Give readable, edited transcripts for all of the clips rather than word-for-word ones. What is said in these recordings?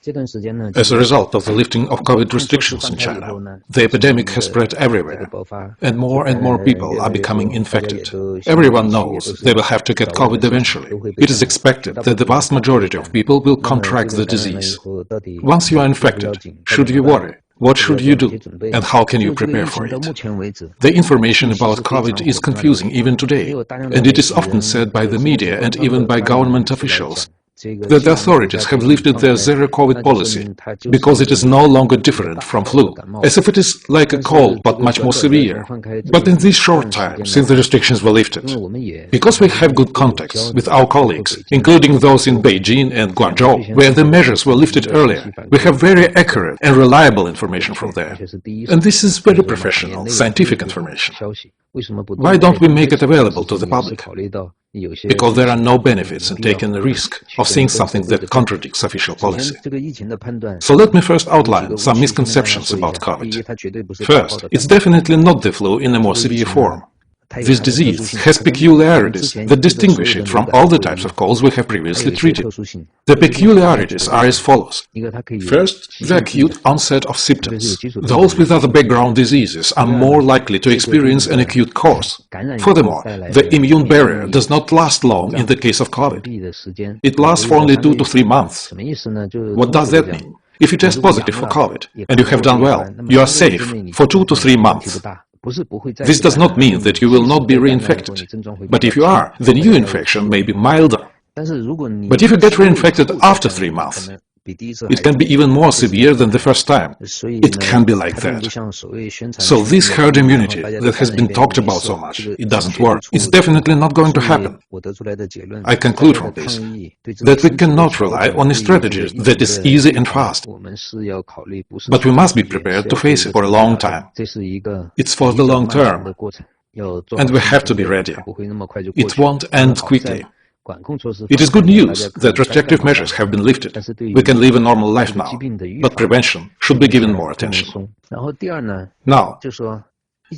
As a result of the lifting of COVID restrictions in China, the epidemic has spread everywhere, and more people are becoming infected. Everyone knows they will have to get COVID eventually. It is expected that the vast majority of people will contract the disease. Once you are infected, should you worry? What should you do, and how can you prepare for it? The information about COVID is confusing even today, and it is often said by the media and even by government officials that the authorities have lifted their zero-COVID policy because it is no longer different from flu, as if it is like a cold but much more severe. But in this short time since the restrictions were lifted, because we have good contacts with our colleagues, including those in Beijing and Guangzhou, where the measures were lifted earlier, we have very accurate and reliable information from there. And this is very professional, scientific information. Why don't we make it available to the public? Because there are no benefits in taking the risk of saying something that contradicts official policy. So let me first outline some misconceptions about COVID. First, it's definitely not the flu in a more severe form. This disease has peculiarities that distinguish it from all the types of colds we have previously treated. The peculiarities are as follows. First, the acute onset of symptoms. Those with other background diseases are more likely to experience an acute course. Furthermore, the immune barrier does not last long in the case of COVID. It lasts for only 2 to 3 months. What does that mean? If you test positive for COVID and you have done well, you are safe for 2 to 3 months. This does not mean that you will not be reinfected, but if you are, the new infection may be milder. But if you get reinfected after 3 months, it can be even more severe than the first time. It can be like that. So this herd immunity that has been talked about so much, it doesn't work. It's definitely not going to happen. I conclude from this that we cannot rely on a strategy that is easy and fast. But we must be prepared to face it for a long time. It's for the long term. And we have to be ready. It won't end quickly. It is good news that restrictive measures have been lifted. We can live a normal life now, but prevention should be given more attention. Now,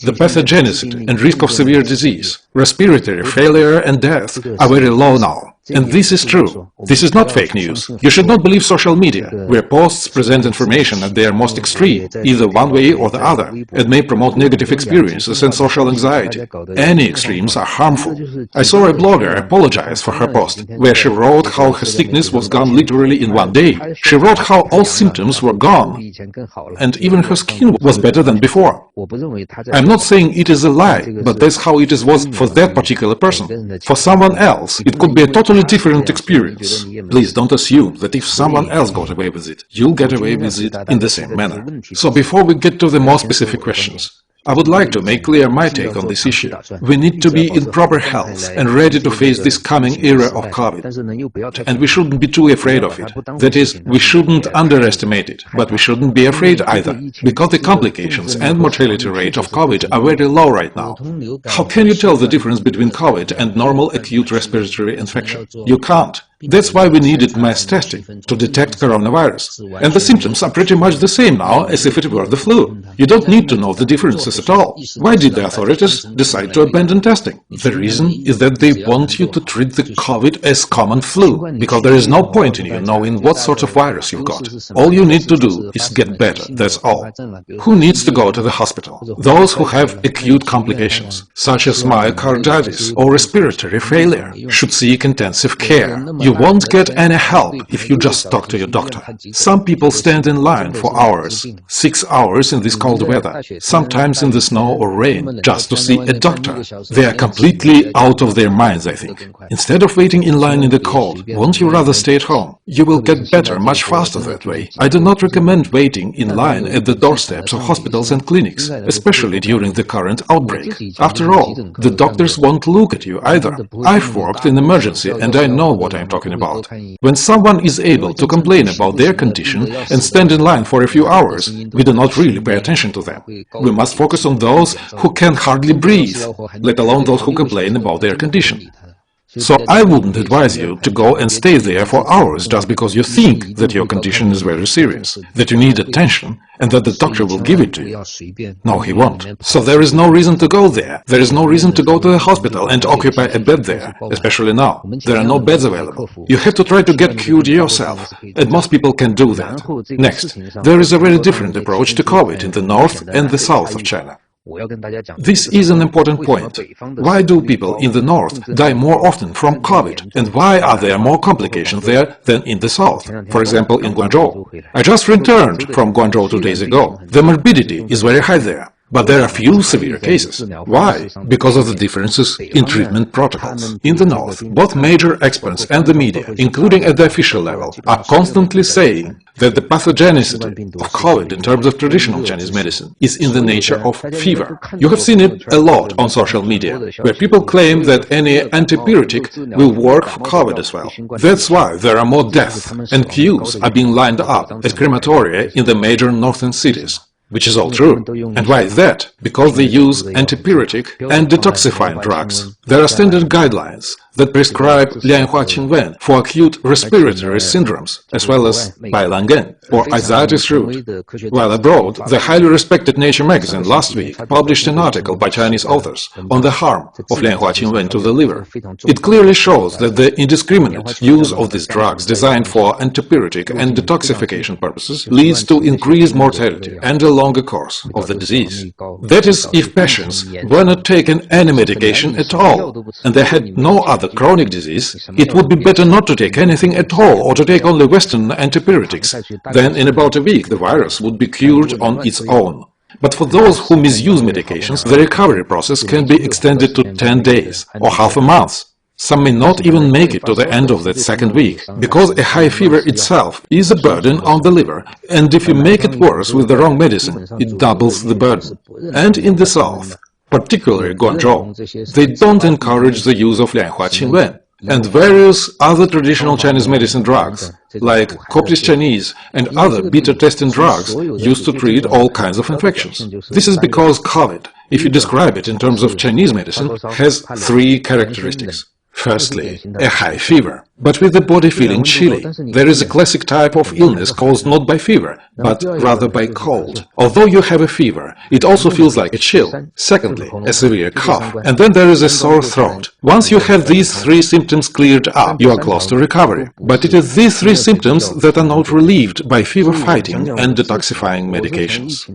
the pathogenicity and risk of severe disease, respiratory failure and death are very low now. And this is true. This is not fake news. You should not believe social media, where posts present information at their most extreme, either one way or the other, and may promote negative experiences and social anxiety. Any extremes are harmful. I saw a blogger apologize for her post, where she wrote how her sickness was gone literally in 1 day. She wrote how all symptoms were gone, and even her skin was better than before. I'm not saying it is a lie, but that's how it was for that particular person. For someone else, it could be a totally different experience. Please don't assume that if someone else got away with it, you'll get away with it in the same manner. So before we get to the more specific questions, I would like to make clear my take on this issue. We need to be in proper health and ready to face this coming era of COVID. And we shouldn't be too afraid of it. That is, we shouldn't underestimate it, but we shouldn't be afraid either, because the complications and mortality rate of COVID are very low right now. How can you tell the difference between COVID and normal acute respiratory infection? You can't. That's why we needed mass testing to detect coronavirus. And the symptoms are pretty much the same now as if it were the flu. You don't need to know the differences at all. Why did the authorities decide to abandon testing? The reason is that they want you to treat the COVID as common flu, because there is no point in you knowing what sort of virus you've got. All you need to do is get better, that's all. Who needs to go to the hospital? Those who have acute complications, such as myocarditis or respiratory failure, should seek intensive care. You won't get any help if you just talk to your doctor. Some people stand in line for hours, 6 hours in this cold weather, sometimes in the snow or rain, just to see a doctor. They are completely out of their minds, I think. Instead of waiting in line in the cold, won't you rather stay at home? You will get better much faster that way. I do not recommend waiting in line at the doorsteps of hospitals and clinics, especially during the current outbreak. After all, the doctors won't look at you either. I've worked in emergency and I know what I'm talking about. When someone is able to complain about their condition and stand in line for a few hours, we do not really pay attention to them. We must focus on those who can hardly breathe, let alone those who complain about their condition. So I wouldn't advise you to go and stay there for hours just because you think that your condition is very serious, that you need attention, and that the doctor will give it to you. No, he won't. So there is no reason to go there. There is no reason to go to the hospital and occupy a bed there, especially now. There are no beds available. You have to try to get cured yourself, and most people can do that. Next, there is a very different approach to COVID in the north and the south of China. This is an important point. Why do people in the north die more often from COVID, and why are there more complications there than in the south? For example, in Guangzhou. I just returned from Guangzhou 2 days ago. The morbidity is very high there. But there are few severe cases. Why? Because of the differences in treatment protocols. In the north, both major experts and the media, including at the official level, are constantly saying that the pathogenicity of COVID in terms of traditional Chinese medicine is in the nature of fever. You have seen it a lot on social media, where people claim that any antipyretic will work for COVID as well. That's why there are more deaths, and queues are being lined up at crematoria in the major northern cities. Which is all true. And why is that? Because they use antipyretic and detoxifying drugs. There are standard guidelines that prescribe Lianhua Qingwen for acute respiratory syndromes, as well as Bailangen, or ascites root. While abroad, the highly respected Nature magazine last week published an article by Chinese authors on the harm of Lianhua Qingwen to the liver. It clearly shows that the indiscriminate use of these drugs designed for antipyretic and detoxification purposes leads to increased mortality and a longer course of the disease. That is, if patients were not taking any medication at all, and they had no other chronic disease, it would be better not to take anything at all or to take only Western antipyretics. Then in about a week the virus would be cured on its own. But for those who misuse medications, the recovery process can be extended to 10 days or half a month. Some may not even make it to the end of that second week, because a high fever itself is a burden on the liver, and if you make it worse with the wrong medicine, it doubles the burden. And in the south, particularly Guangzhou, they don't encourage the use of Lianhua Qingwen and various other traditional Chinese medicine drugs, like Coptic Chinese and other beta-testing drugs used to treat all kinds of infections. This is because COVID, if you describe it in terms of Chinese medicine, has 3 characteristics. Firstly, a high fever, but with the body feeling chilly. There is a classic type of illness caused not by fever, but rather by cold. Although you have a fever, it also feels like a chill. Secondly, a severe cough, and then there is a sore throat. Once you have these 3 symptoms cleared up, you are close to recovery. But it is these 3 symptoms that are not relieved by fever-fighting and detoxifying medications.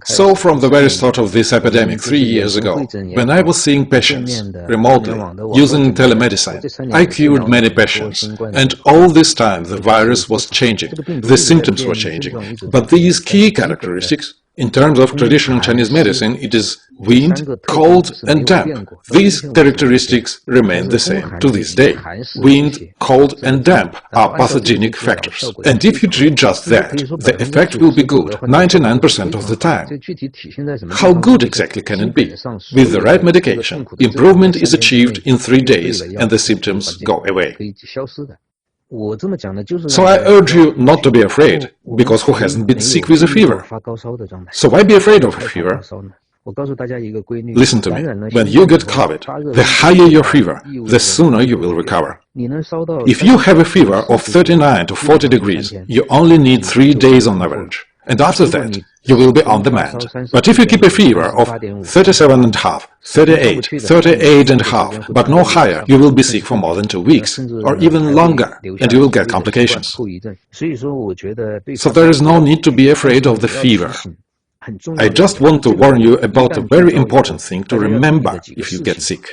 So from the very start of this epidemic 3 years ago, when I was seeing patients remotely, using telemedicine, I cured many patients, and all this time the virus was changing, the symptoms were changing. But these key characteristics, in terms of traditional Chinese medicine, it is wind, cold and damp. These characteristics remain the same to this day. Wind, cold and damp are pathogenic factors. And if you treat just that, the effect will be good 99% of the time. How good exactly can it be? With the right medication, improvement is achieved in 3 days and the symptoms go away. So I urge you not to be afraid, because who hasn't been sick with a fever? So why be afraid of a fever? Listen to me, when you get COVID, the higher your fever, the sooner you will recover. If you have a fever of 39 to 40 degrees, you only need 3 days on average. And after that, you will be on the mend. But if you keep a fever of 37.5, 38, 38.5, but no higher, you will be sick for more than 2 weeks, or even longer, and you will get complications. So there is no need to be afraid of the fever. I just want to warn you about a very important thing to remember if you get sick.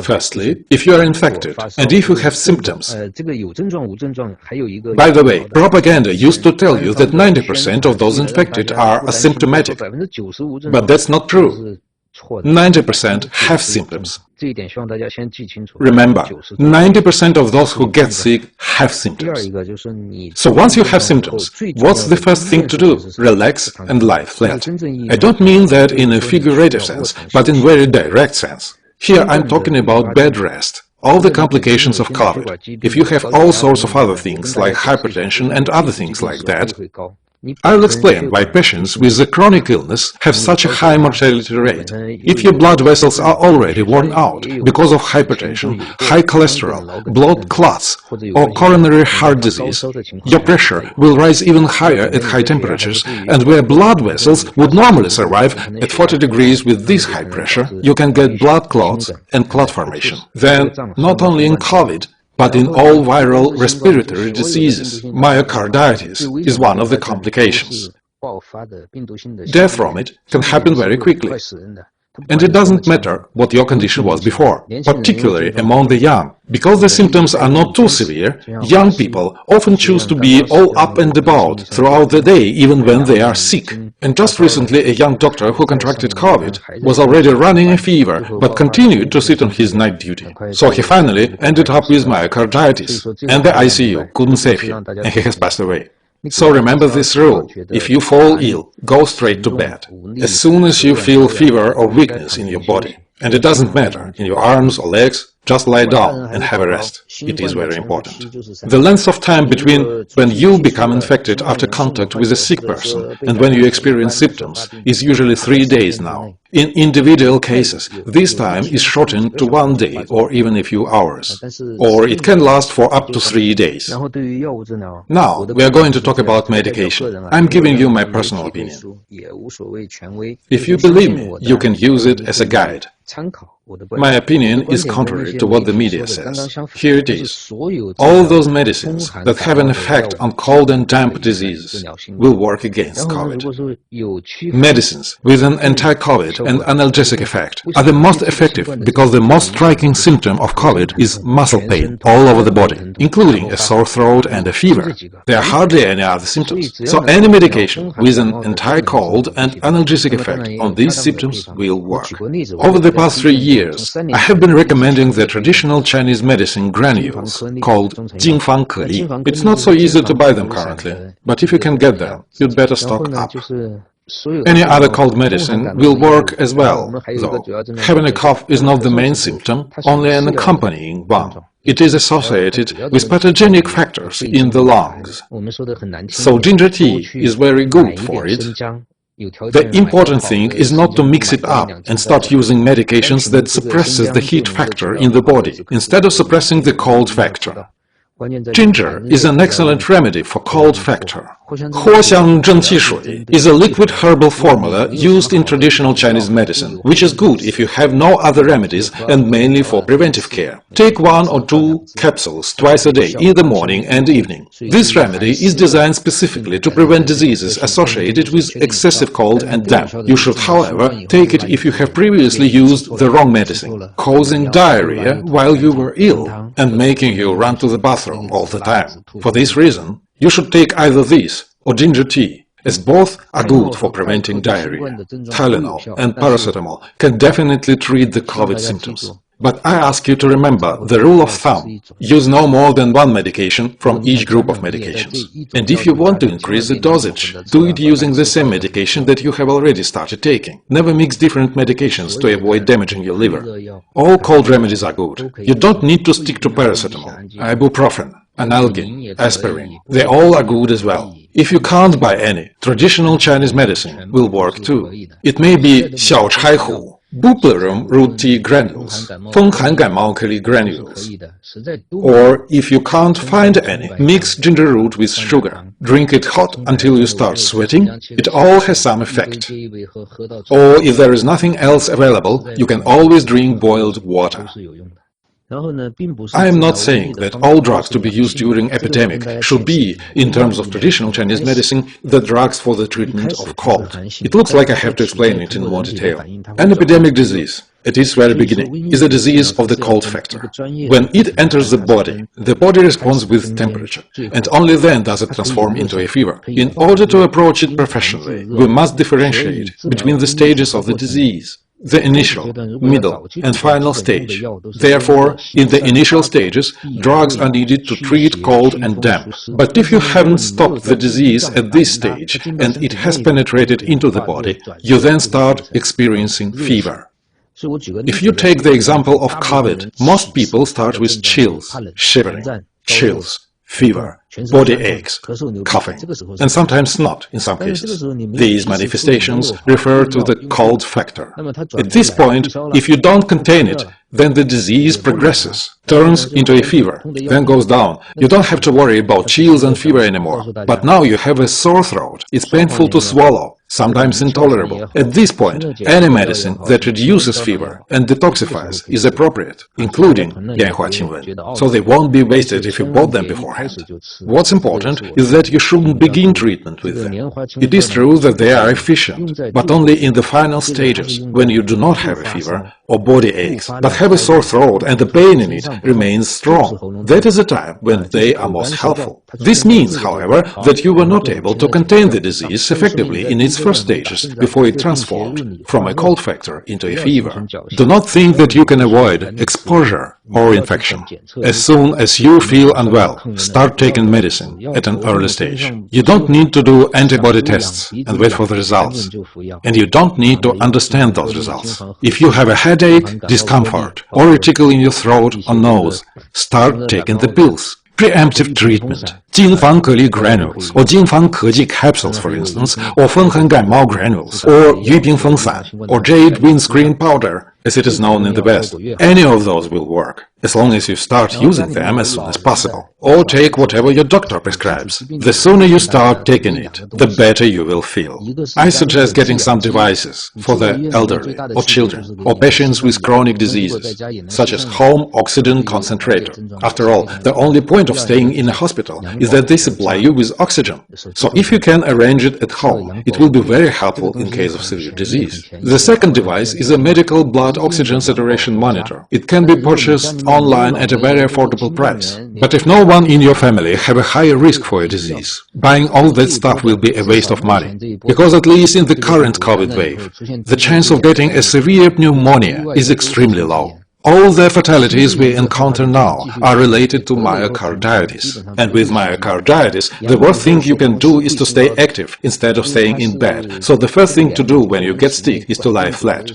Firstly, if you are infected and if you have symptoms. By the way, propaganda used to tell you that 90% of those infected are asymptomatic, but that's not true. 90% have symptoms. Remember, 90% of those who get sick have symptoms. So once you have symptoms, what's the first thing to do? Relax and lie flat. I don't mean that in a figurative sense, but in very direct sense. Here I'm talking about bed rest. All the complications of COVID. If you have all sorts of other things, like hypertension and other things like that, I'll explain why patients with a chronic illness have such a high mortality rate. If your blood vessels are already worn out because of hypertension, high cholesterol, blood clots, or coronary heart disease, your pressure will rise even higher at high temperatures, and where blood vessels would normally survive at 40 degrees with this high pressure, you can get blood clots and clot formation. Then, not only in COVID, but in all viral respiratory diseases, myocarditis is one of the complications. Death from it can happen very quickly. And it doesn't matter what your condition was before, particularly among the young. Because the symptoms are not too severe, young people often choose to be all up and about throughout the day, even when they are sick. And just recently, a young doctor who contracted COVID was already running a fever, but continued to sit on his night duty. So he finally ended up with myocarditis, and the ICU couldn't save him, and he has passed away. So remember this rule: if you fall ill, go straight to bed, as soon as you feel fever or weakness in your body. And it doesn't matter, in your arms or legs, just lie down and have a rest. It is very important. The length of time between when you become infected after contact with a sick person and when you experience symptoms is usually 3 days now. In individual cases, this time is shortened to 1 day or even a few hours. Or it can last for up to 3 days. Now, we are going to talk about medication. I'm giving you my personal opinion. If you believe me, you can use it as a guide. My opinion is contrary to what the media says. Here it is. All those medicines that have an effect on cold and damp diseases will work against COVID. Medicines with an anti-COVID and analgesic effect are the most effective because the most striking symptom of COVID is muscle pain all over the body, including a sore throat and a fever. There are hardly any other symptoms. So any medication with an anti-cold and analgesic effect on these symptoms will work. Over the past 3 years, I have been recommending the traditional Chinese medicine granules called Jingfang Keli. It's not so easy to buy them currently, but if you can get them, you'd better stock up. Any other cold medicine will work as well, though having a cough is not the main symptom, only an accompanying one. It is associated with pathogenic factors in the lungs. So ginger tea is very good for it. The important thing is not to mix it up and start using medications that suppresses the heat factor in the body, instead of suppressing the cold factor. Ginger is an excellent remedy for cold factor. Huoxiang zhengqi shui is a liquid herbal formula used in traditional Chinese medicine, which is good if you have no other remedies and mainly for preventive care. Take 1 or 2 capsules twice a day in the morning and evening. This remedy is designed specifically to prevent diseases associated with excessive cold and damp. You should, however, take it if you have previously used the wrong medicine, causing diarrhea while you were ill and making you run to the bathroom all the time. For this reason, you should take either this or ginger tea, as both are good for preventing diarrhea. Tylenol and paracetamol can definitely treat the COVID symptoms. But I ask you to remember the rule of thumb: use no more than 1 medication from each group of medications. And if you want to increase the dosage, do it using the same medication that you have already started taking. Never mix different medications to avoid damaging your liver. All cold remedies are good. You don't need to stick to paracetamol, ibuprofen, analgin, aspirin. They all are good as well. If you can't buy any, traditional Chinese medicine will work too. It may be xiao chai hu, Bupleurum root tea granules, Fenghan Ganmao Keli granules. Or, if you can't find any, mix ginger root with sugar. Drink it hot until you start sweating. It all has some effect. Or, if there is nothing else available, you can always drink boiled water. I am not saying that all drugs to be used during epidemic should be, in terms of traditional Chinese medicine, the drugs for the treatment of cold. It looks like I have to explain it in more detail. An epidemic disease, at its very beginning, is a disease of the cold factor. When it enters the body responds with temperature, and only then does it transform into a fever. In order to approach it professionally, we must differentiate between the stages of the disease: the initial, middle, and final stage. Therefore, in the initial stages, drugs are needed to treat cold and damp. But if you haven't stopped the disease at this stage and it has penetrated into the body, you then start experiencing fever. If you take the example of COVID, most people start with chills, shivering, chills, fever, body aches, coughing, and sometimes snot in some cases. These manifestations refer to the cold factor. At this point, if you don't contain it, then the disease progresses, turns into a fever, then goes down. You don't have to worry about chills and fever anymore. But now you have a sore throat. It's painful to swallow, sometimes intolerable. At this point, any medicine that reduces fever and detoxifies is appropriate, including Yanhua Qingwen, so they won't be wasted if you bought them beforehand. What's important is that you shouldn't begin treatment with them. It is true that they are efficient, but only in the final stages, when you do not have a fever or body aches, but have a sore throat and the pain in it remains strong. That is the time when they are most helpful. This means, however, that you were not able to contain the disease effectively in its first stages before it transformed from a cold factor into a fever. Do not think that you can avoid exposure or infection. As soon as you feel unwell, start taking medicine at an early stage. You don't need to do antibody tests and wait for the results. And you don't need to understand those results. If you have a headache, discomfort, or a tickle in your throat or nose, start taking the pills. Preemptive treatment. 金防颗粒 granules, or 金防科技 capsules, for instance, or 风寒感冒 granules, or 玉屏风散, or jade windscreen powder, as it is known in the West. Any of those will work, as long as you start using them as soon as possible. Or take whatever your doctor prescribes. The sooner you start taking it, the better you will feel. I suggest getting some devices for the elderly, or children, or patients with chronic diseases, such as home oxygen concentrator. After all, the only point of staying in a hospital is that they supply you with oxygen. So if you can arrange it at home, it will be very helpful in case of severe disease. The second device is a medical blood oxygen saturation monitor. It can be purchased online at a very affordable price. But if no one in your family have a higher risk for a disease, buying all that stuff will be a waste of money. Because at least in the current COVID wave, the chance of getting a severe pneumonia is extremely low. All the fatalities we encounter now are related to myocarditis. And with myocarditis, the worst thing you can do is to stay active instead of staying in bed. So the first thing to do when you get sick is to lie flat.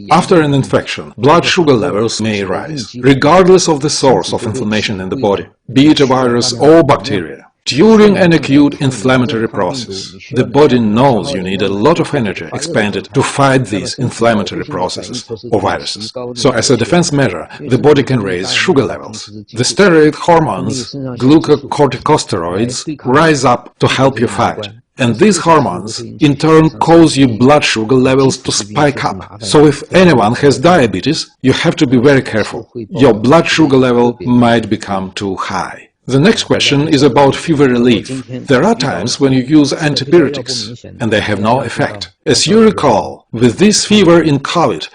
After an infection, blood sugar levels may rise, regardless of the source of inflammation in the body, be it a virus or bacteria. During an acute inflammatory process, the body knows you need a lot of energy expended to fight these inflammatory processes or viruses. So as a defense measure, the body can raise sugar levels. The steroid hormones, glucocorticosteroids, rise up to help you fight. And these hormones, in turn, cause your blood sugar levels to spike up. So if anyone has diabetes, you have to be very careful. Your blood sugar level might become too high. The next question is about fever relief. There are times when you use antibiotics, and they have no effect. As you recall, with this fever in COVID,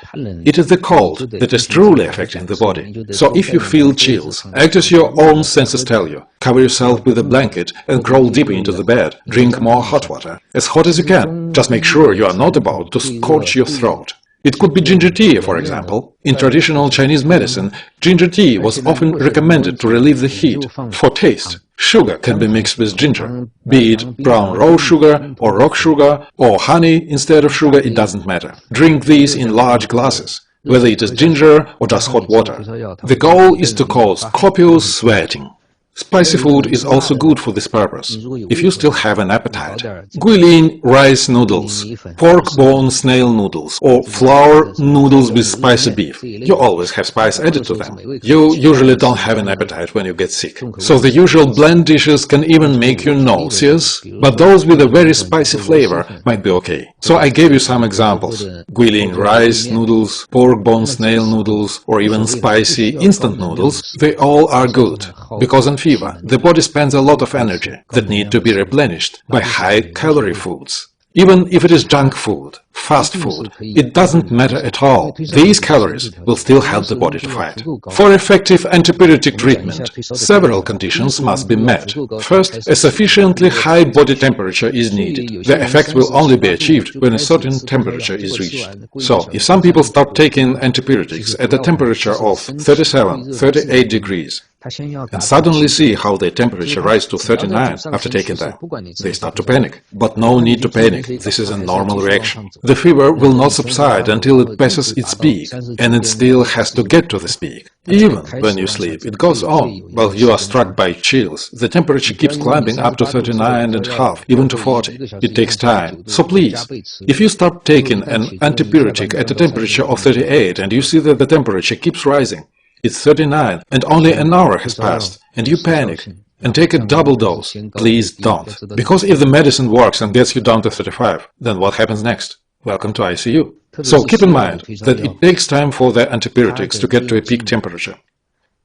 it is the cold that is truly affecting the body. So if you feel chills, act as your own senses tell you. Cover yourself with a blanket and crawl deeper into the bed. Drink more hot water, as hot as you can. Just make sure you are not about to scorch your throat. It could be ginger tea, for example. In traditional Chinese medicine, ginger tea was often recommended to relieve the heat. For taste, sugar can be mixed with ginger. Be it brown raw sugar or rock sugar or honey instead of sugar, it doesn't matter. Drink these in large glasses, whether it is ginger or just hot water. The goal is to cause copious sweating. Spicy food is also good for this purpose, if you still have an appetite. Guilin rice noodles, pork bone snail noodles, or flour noodles with spicy beef. You always have spice added to them. You usually don't have an appetite when you get sick. So the usual bland dishes can even make you nauseous, but those with a very spicy flavor might be okay. So I gave you some examples. Guilin rice noodles, pork bone snail noodles, or even spicy instant noodles, they all are good, because in fever, the body spends a lot of energy that need to be replenished by high-calorie foods. Even if it is junk food, fast food, it doesn't matter at all. These calories will still help the body to fight. For effective antibiotic treatment, several conditions must be met. First, a sufficiently high body temperature is needed. The effect will only be achieved when a certain temperature is reached. So, if some people start taking antibiotics at a temperature of 37, 38 degrees, and suddenly see how their temperature rises to 39 after taking them. They start to panic. But no need to panic, this is a normal reaction. The fever will not subside until it passes its peak, and it still has to get to this peak. Even when you sleep, it goes on. While you are struck by chills, the temperature keeps climbing up to 39.5, even to 40. It takes time. So please, if you start taking an antipyretic at a temperature of 38 and you see that the temperature keeps rising, it's 39 and only an hour has passed, and you panic and take a double dose, please don't. Because if the medicine works and gets you down to 35, then what happens next? Welcome to ICU. So keep in mind that it takes time for the antipyretics to get to a peak temperature.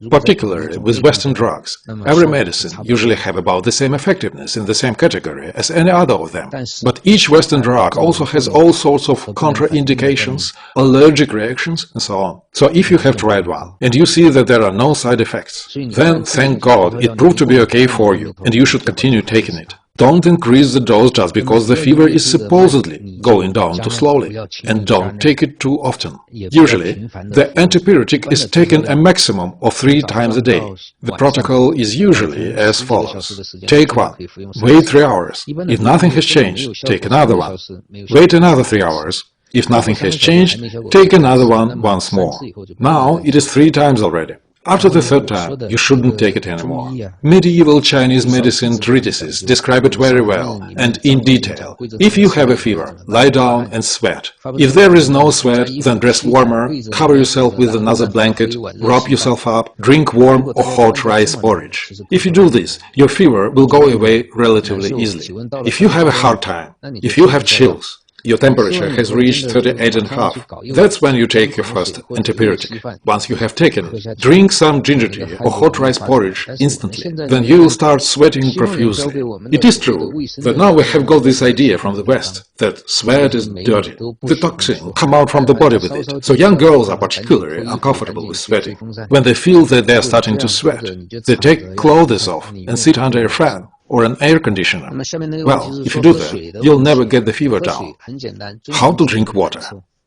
Particularly with Western drugs, every medicine usually have about the same effectiveness in the same category as any other of them. But each Western drug also has all sorts of contraindications, allergic reactions, and so on. So if you have tried one, and you see that there are no side effects, then thank God it proved to be okay for you, and you should continue taking it. Don't increase the dose just because the fever is supposedly going down too slowly, and don't take it too often. Usually, the antipyretic is taken a maximum of 3 times a day. The protocol is usually as follows. Take one, wait 3 hours. If nothing has changed, take another one. Wait another 3 hours. If nothing has changed, take another one once more. Now it is 3 times already. After the 3rd time, you shouldn't take it anymore. Medieval Chinese medicine treatises describe it very well and in detail. If you have a fever, lie down and sweat. If there is no sweat, then dress warmer, cover yourself with another blanket, wrap yourself up, drink warm or hot rice porridge. If you do this, your fever will go away relatively easily. If you have a hard time, if you have chills, your temperature has reached 38.5. That's when you take your first antipyretic. Once you have taken it, drink some ginger tea or hot rice porridge instantly. Then you will start sweating profusely. It is true that now we have got this idea from the West that sweat is dirty. The toxins come out from the body with it. So young girls are particularly uncomfortable with sweating. When they feel that they are starting to sweat, they take clothes off and sit under a fan or an air conditioner. Well, if you do that, you'll never get the fever down. How to drink water?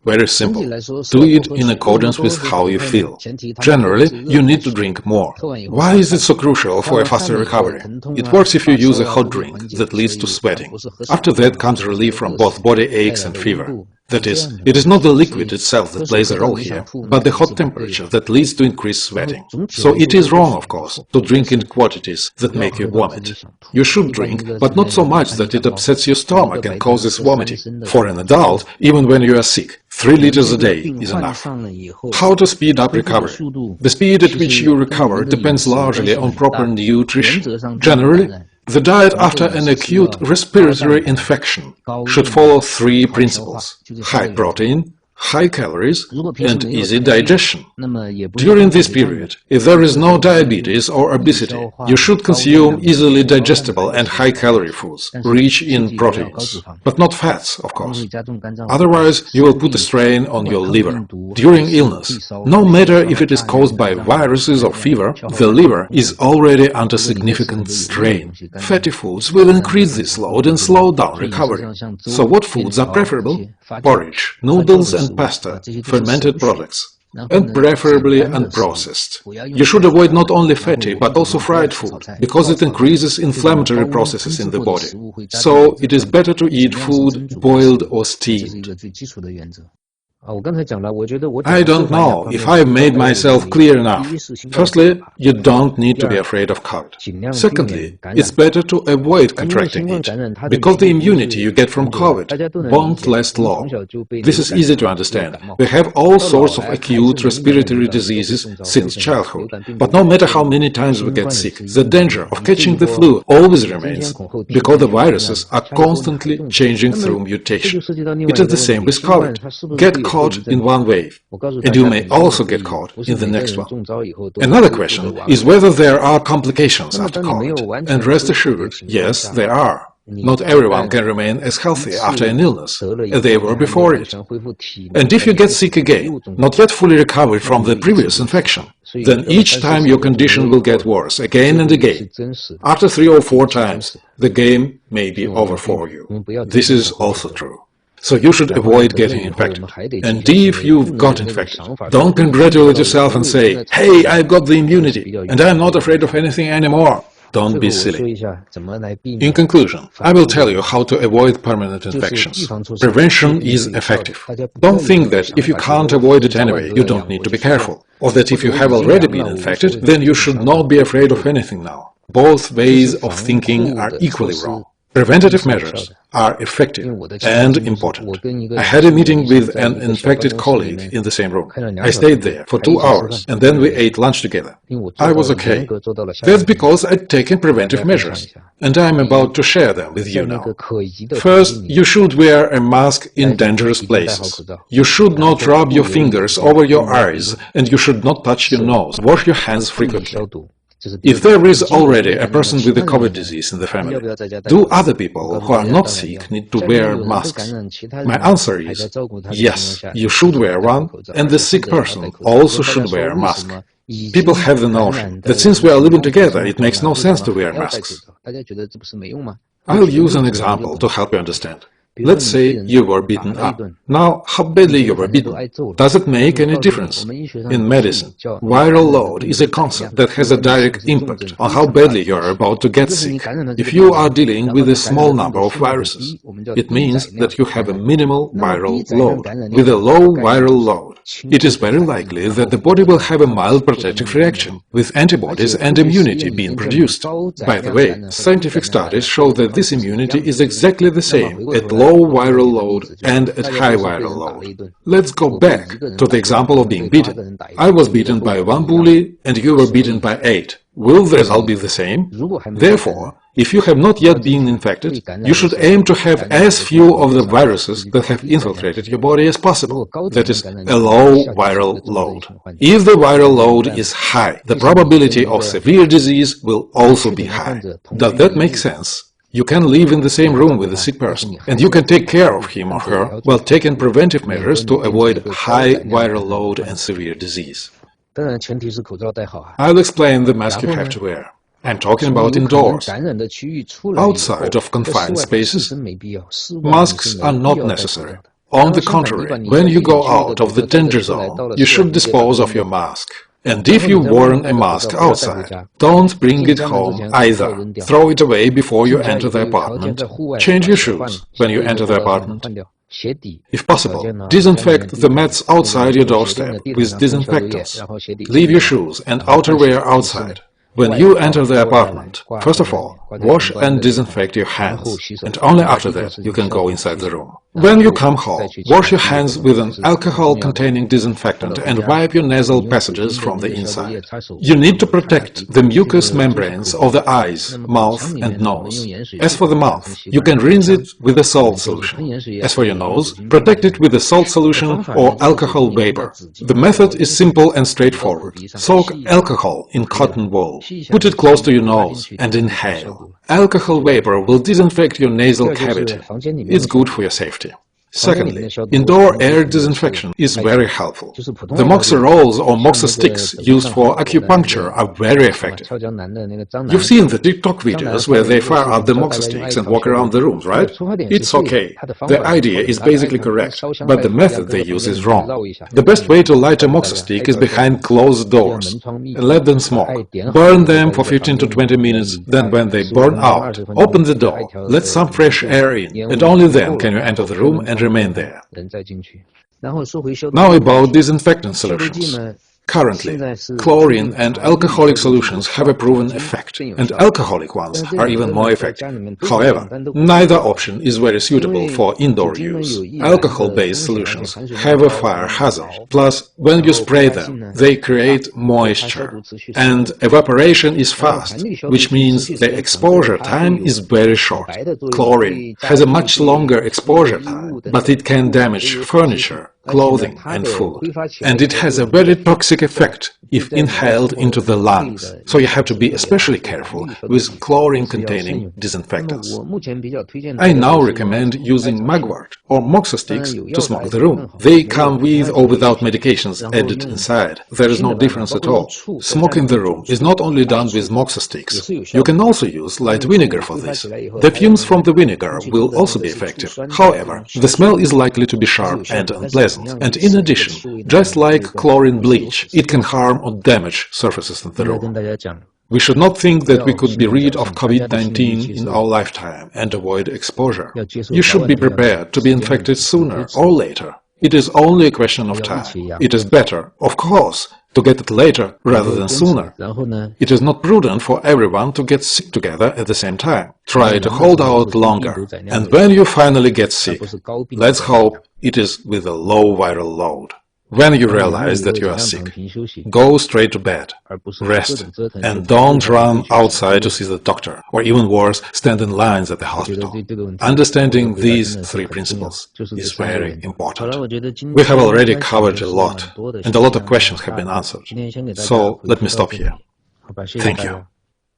Very simple. Do it in accordance with how you feel. Generally, you need to drink more. Why is it so crucial for a faster recovery? It works if you use a hot drink that leads to sweating. After that comes relief from both body aches and fever. That is, it is not the liquid itself that plays a role here, but the hot temperature that leads to increased sweating. So it is wrong, of course, to drink in quantities that make you vomit. You should drink, but not so much that it upsets your stomach and causes vomiting. For an adult, even when you are sick, 3 liters a day is enough. How to speed up recovery? The speed at which you recover depends largely on proper nutrition. Generally, the diet after an acute respiratory infection should follow 3 principles: high protein, high calories, and easy digestion. During this period, if there is no diabetes or obesity, you should consume easily digestible and high-calorie foods, rich in proteins, but not fats, of course. Otherwise, you will put a strain on your liver. During illness, no matter if it is caused by viruses or fever, the liver is already under significant strain. Fatty foods will increase this load and slow down recovery. So what foods are preferable? Porridge, noodles and pasta, fermented products, and preferably unprocessed. You should avoid not only fatty but also fried food, because it increases inflammatory processes in the body. So it is better to eat food boiled or steamed. I don't know if I have made myself clear enough. Firstly, you don't need to be afraid of COVID. Secondly, it's better to avoid contracting it, because the immunity you get from COVID won't last long. This is easy to understand. We have all sorts of acute respiratory diseases since childhood, but no matter how many times we get sick, the danger of catching the flu always remains, because the viruses are constantly changing through mutation. It is the same with COVID. Get caught in one wave, and you may also get caught in the next one. Another question is whether there are complications after COVID, and rest assured, yes, there are. Not everyone can remain as healthy after an illness as they were before it. And if you get sick again, not yet fully recovered from the previous infection, then each time your condition will get worse again and again. After 3 or 4 times, the game may be over for you. This is also true. So you should avoid getting infected. And if you've got infected, don't congratulate yourself and say, "Hey, I've got the immunity, and I'm not afraid of anything anymore." Don't be silly. In conclusion, I will tell you how to avoid permanent infections. Prevention is effective. Don't think that if you can't avoid it anyway, you don't need to be careful, or that if you have already been infected, then you should not be afraid of anything now. Both ways of thinking are equally wrong. Preventative measures are effective and important. I had a meeting with an infected colleague in the same room. I stayed there for 2 hours, and then we ate lunch together. I was okay. That's because I'd taken preventive measures, and I'm about to share them with you now. First, you should wear a mask in dangerous places. You should not rub your fingers over your eyes, and you should not touch your nose. Wash your hands frequently. If there is already a person with the COVID disease in the family, do other people who are not sick need to wear masks? My answer is yes, you should wear one, and the sick person also should wear a mask. People have the notion that since we are living together, it makes no sense to wear masks. I'll use an example to help you understand. Let's say you were beaten up. Now, how badly you were beaten? Does it make any difference? In medicine, viral load is a concept that has a direct impact on how badly you are about to get sick. If you are dealing with a small number of viruses, it means that you have a minimal viral load. With a low viral load, it is very likely that the body will have a mild protective reaction, with antibodies and immunity being produced. By the way, scientific studies show that this immunity is exactly the same at low viral load and at high viral load. Let's go back to the example of being beaten. I was beaten by 1 bully and you were beaten by 8. Will the result be the same? Therefore, if you have not yet been infected, you should aim to have as few of the viruses that have infiltrated your body as possible. That is, a low viral load. If the viral load is high, the probability of severe disease will also be high. Does that make sense? You can live in the same room with a sick person, and you can take care of him or her while taking preventive measures to avoid high viral load and severe disease. I'll explain the mask you have to wear. I'm talking about indoors. Outside of confined spaces, masks are not necessary. On the contrary, when you go out of the danger zone, you should dispose of your mask. And if you've worn a mask outside, don't bring it home either. Throw it away before you enter the apartment. Change your shoes when you enter the apartment. If possible, disinfect the mats outside your doorstep with disinfectants. Leave your shoes and outerwear outside. When you enter the apartment, first of all, wash and disinfect your hands, and only after that you can go inside the room. When you come home, wash your hands with an alcohol-containing disinfectant and wipe your nasal passages from the inside. You need to protect the mucous membranes of the eyes, mouth and nose. As for the mouth, you can rinse it with a salt solution. As for your nose, protect it with a salt solution or alcohol vapor. The method is simple and straightforward. Soak alcohol in cotton wool. Put it close to your nose and inhale. Alcohol vapor will disinfect your nasal cavity. It's good for your safety. Secondly, indoor air disinfection is very helpful. The Moxa rolls or Moxa sticks used for acupuncture are very effective. You've seen the TikTok videos where they fire up the Moxa sticks and walk around the rooms, right? It's okay. The idea is basically correct, but the method they use is wrong. The best way to light a Moxa stick is behind closed doors. Let them smoke. Burn them for 15 to 20 minutes, then when they burn out, open the door, let some fresh air in, and only then can you enter the room and remain there. Now about disinfectant solutions. Currently, chlorine and alcoholic solutions have a proven effect, and alcoholic ones are even more effective. However, neither option is very suitable for indoor use. Alcohol-based solutions have a fire hazard. Plus, when you spray them, they create moisture, and evaporation is fast, which means the exposure time is very short. Chlorine has a much longer exposure time, but it can damage furniture, clothing and food. And it has a very toxic effect if inhaled into the lungs. So you have to be especially careful with chlorine-containing disinfectants. I now recommend using mugwort or moxa sticks to smoke the room. They come with or without medications added inside. There is no difference at all. Smoking the room is not only done with moxa sticks. You can also use light vinegar for this. The fumes from the vinegar will also be effective. However, the smell is likely to be sharp and unpleasant. And in addition, just like chlorine bleach, it can harm or damage surfaces in the room. We should not think that we could be rid of COVID-19 in our lifetime and avoid exposure. You should be prepared to be infected sooner or later. It is only a question of time. It is better, of course, to get it later rather than sooner. It is not prudent for everyone to get sick together at the same time. Try to hold out longer. And when you finally get sick, let's hope it is with a low viral load. When you realize that you are sick, go straight to bed, rest, and don't run outside to see the doctor, or even worse, stand in lines at the hospital. Understanding these three principles is very important. We have already covered a lot, and a lot of questions have been answered. So let me stop here. Thank you.